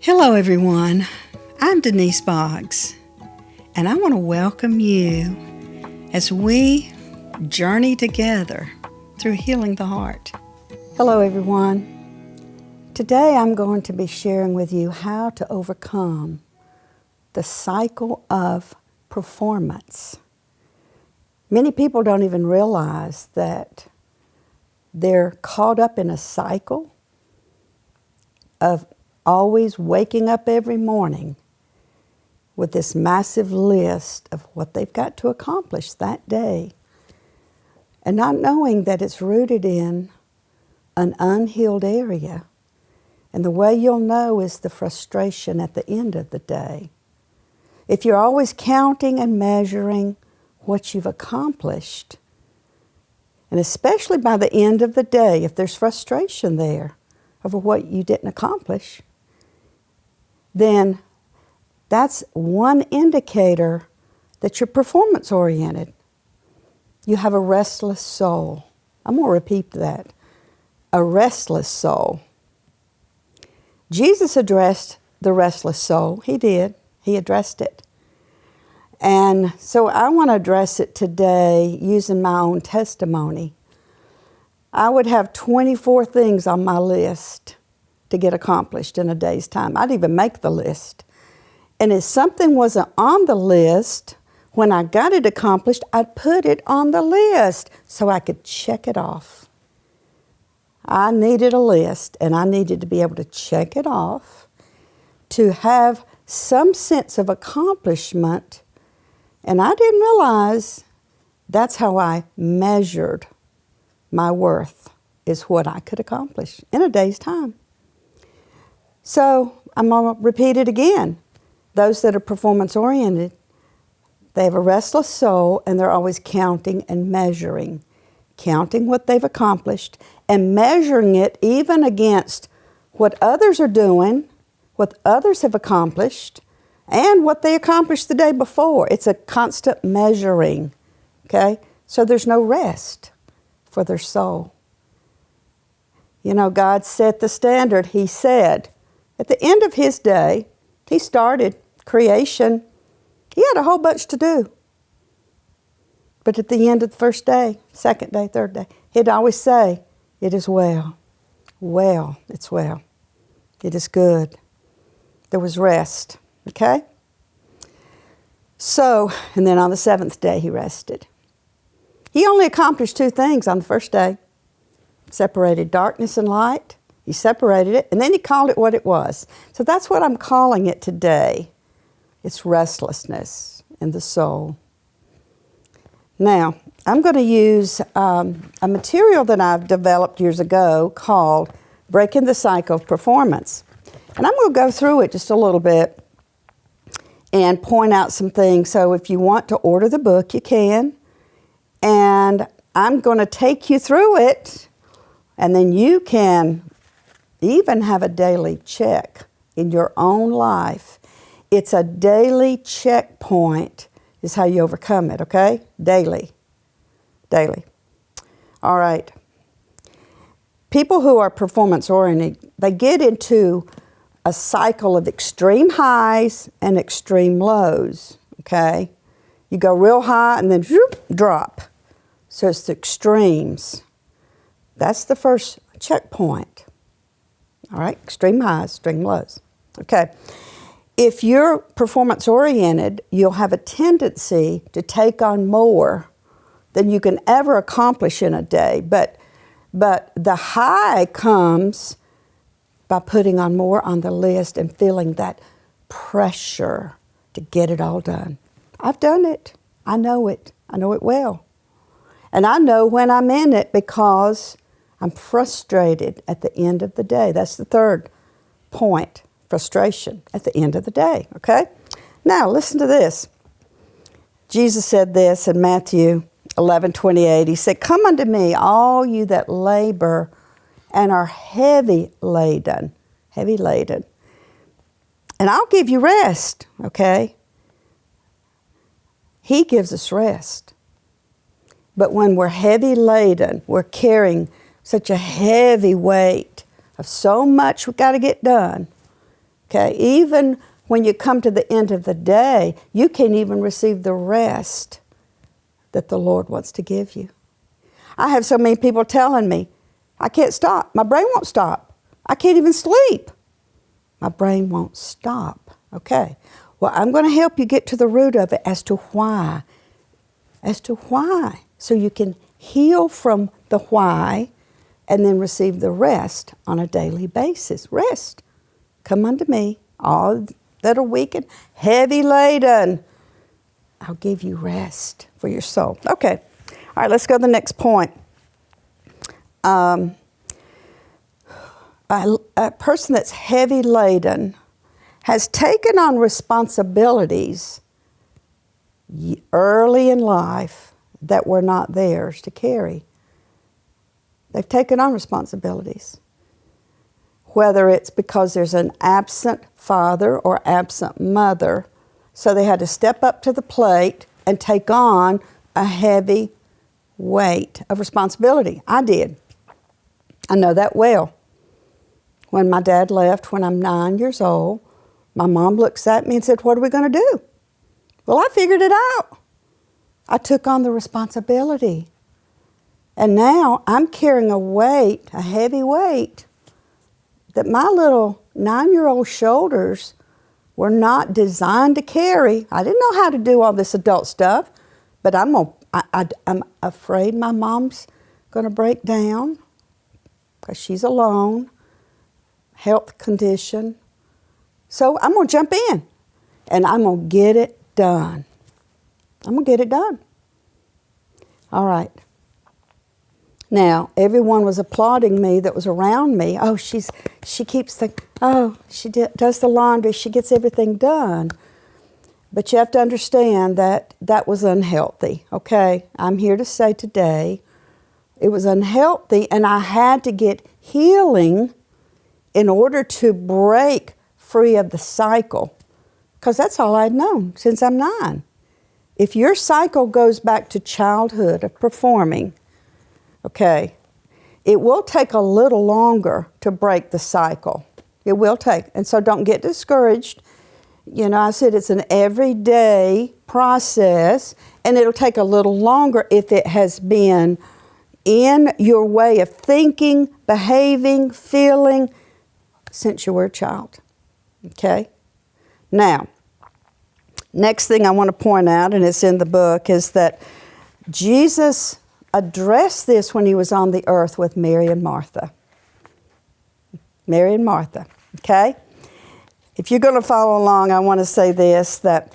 Hello everyone, I'm Denise Boggs, and I want to welcome you as we journey together through healing the heart. Hello everyone. Today I'm going to be sharing with you how to overcome the cycle of performance. Many people don't even realize that they're caught up in a cycle of always waking up every morning with this massive list of what they've got to accomplish that day, and not knowing that it's rooted in an unhealed area. And the way you'll know is the frustration at the end of the day. If you're always counting and measuring what you've accomplished, and especially by the end of the day, if there's frustration there over what you didn't accomplish, then that's one indicator that you're performance-oriented. You have a restless soul. I'm going to repeat that. A restless soul. Jesus addressed the restless soul. He did. He addressed it. And so I want to address it today using my own testimony. I would have 24 things on my list to get accomplished in a day's time. I'd even make the list. And if something wasn't on the list, when I got it accomplished, I'd put it on the list so I could check it off. I needed a list, and I needed to be able to check it off to have some sense of accomplishment. And I didn't realize that's how I measured my worth, is what I could accomplish in a day's time. So I'm going to repeat it again. Those that are performance-oriented, they have a restless soul, and they're always counting and measuring. Counting what they've accomplished and measuring it even against what others are doing, what others have accomplished, and what they accomplished the day before. It's a constant measuring, okay? So there's no rest for their soul. You know, God set the standard. He said, at the end of His day, He started creation. He had a whole bunch to do. But at the end of the first day, second day, third day, He'd always say, it is well. Well, it's well. It is good. There was rest, okay? So, and then on the seventh day, He rested. He only accomplished two things on the first day. Separated darkness and light. He separated it, and then He called it what it was. So that's what I'm calling it today. It's restlessness in the soul. Now, I'm going to use a material that I've developed years ago called Breaking the Cycle of Performance. And I'm going to go through it just a little bit and point out some things. So if you want to order the book, you can. And I'm going to take you through it, and then you can even have a daily check in your own life. It's a daily checkpoint is how you overcome it, okay? Daily. Daily. All right. People who are performance-oriented, they get into a cycle of extreme highs and extreme lows, okay? You go real high and then whoop, drop. So it's the extremes. That's the first checkpoint. All right, extreme highs, extreme lows. Okay. If you're performance-oriented, you'll have a tendency to take on more than you can ever accomplish in a day. But the high comes by putting on more on the list and feeling that pressure to get it all done. I've done it. I know it. I know it well. And I know when I'm in it because I'm frustrated at the end of the day. That's the third point. Frustration at the end of the day, okay? Now, listen to this. Jesus said this in Matthew 11:28. He said, "Come unto me, all you that labor and are heavy-laden, and I'll give you rest," okay? He gives us rest. But when we're heavy-laden, we're carrying such a heavy weight of so much we've got to get done, Okay, even when you come to the end of the day, you can't even receive the rest that the Lord wants to give you. I have so many people telling me, I can't stop. My brain won't stop. I can't even sleep. My brain won't stop. Okay, well, I'm going to help you get to the root of it as to why. As to why. So you can heal from the why and then receive the rest on a daily basis. Rest. Come unto me, all that are weak and heavy laden. I'll give you rest for your soul. Okay. All right, let's go to the next point. A person that's heavy laden has taken on responsibilities early in life that were not theirs to carry. They've taken on responsibilities. Whether it's because there's an absent father or absent mother, so they had to step up to the plate and take on a heavy weight of responsibility. I did. I know that well. When my dad left when I'm 9 years old, my mom looks at me and said, "What are we going to do?" Well, I figured it out. I took on the responsibility. And now I'm carrying a weight, a heavy weight, that my little 9-year-old shoulders were not designed to carry. I didn't know how to do all this adult stuff, but I'm afraid my mom's going to break down because she's alone, health condition. So I'm going to jump in and I'm going to get it done. I'm going to get it done. All right. Now, everyone was applauding me that was around me. Oh, she does the laundry, she gets everything done. But you have to understand that that was unhealthy, okay? I'm here to say today, it was unhealthy and I had to get healing in order to break free of the cycle. Because that's all I'd known since I'm 9. If your cycle goes back to childhood of performing, okay, it will take a little longer to break the cycle. It will take. And so don't get discouraged. You know, I said it's an everyday process, and it'll take a little longer if it has been in your way of thinking, behaving, feeling since you were a child. Okay? Now, next thing I want to point out, and it's in the book, is that Jesus addressed this when he was on the earth with Mary and Martha. Mary and Martha, okay? If you're going to follow along, I want to say this, that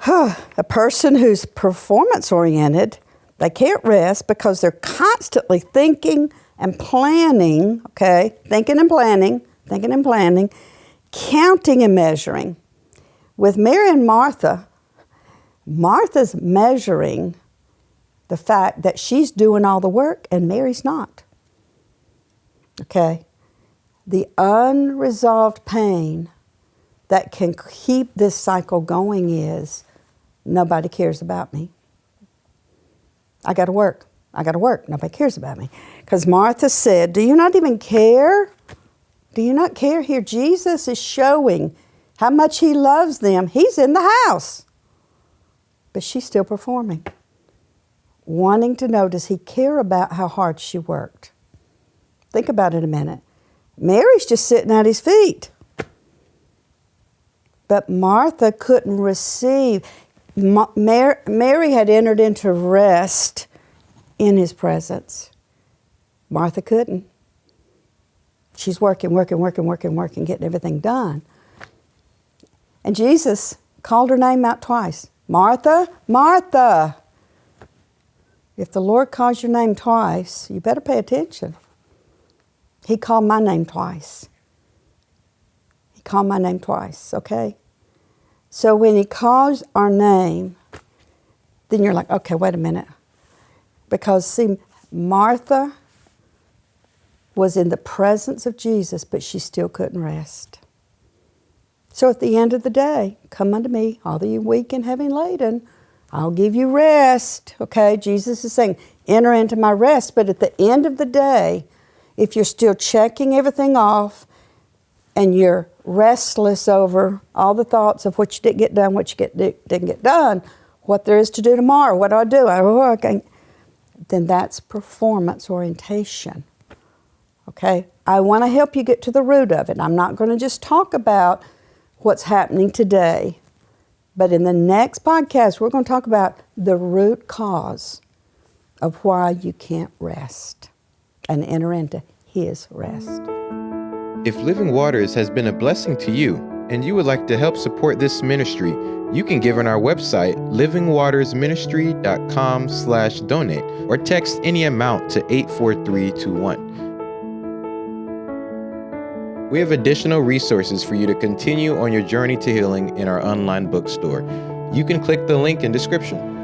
a person who's performance-oriented, they can't rest because they're constantly thinking and planning, okay? Thinking and planning, counting and measuring. With Mary and Martha, Martha's measuring the fact that she's doing all the work and Mary's not. Okay? The unresolved pain that can keep this cycle going is nobody cares about me. I got to work. Nobody cares about me. Because Martha said, "Do you not even care? Do you not care?" Here, Jesus is showing how much he loves them. He's in the house. But she's still performing. Wanting to know, does he care about how hard she worked? Think about it a minute. Mary's just sitting at his feet. But Martha couldn't receive. Mary had entered into rest in his presence. Martha couldn't. She's working, getting everything done. And Jesus called her name out twice. "Martha, Martha." If the Lord calls your name twice, you better pay attention. He called my name twice. Okay? So when he calls our name, then you're like, okay, wait a minute. Because, see, Martha was in the presence of Jesus, but she still couldn't rest. So at the end of the day, come unto me, all that you weak and heavy laden, I'll give you rest. Okay, Jesus is saying, enter into my rest. But at the end of the day, if you're still checking everything off, and you're restless over all the thoughts of what you didn't get done, what you didn't get done, what there is to do tomorrow, what do I do? Then that's performance orientation. Okay? I want to help you get to the root of it. I'm not going to just talk about what's happening today, but in the next podcast, we're going to talk about the root cause of why you can't rest and enter into His rest. If Living Waters has been a blessing to you and you would like to help support this ministry, you can give on our website, livingwatersministry.com/donate, or text any amount to 84321. We have additional resources for you to continue on your journey to healing in our online bookstore. You can click the link in description.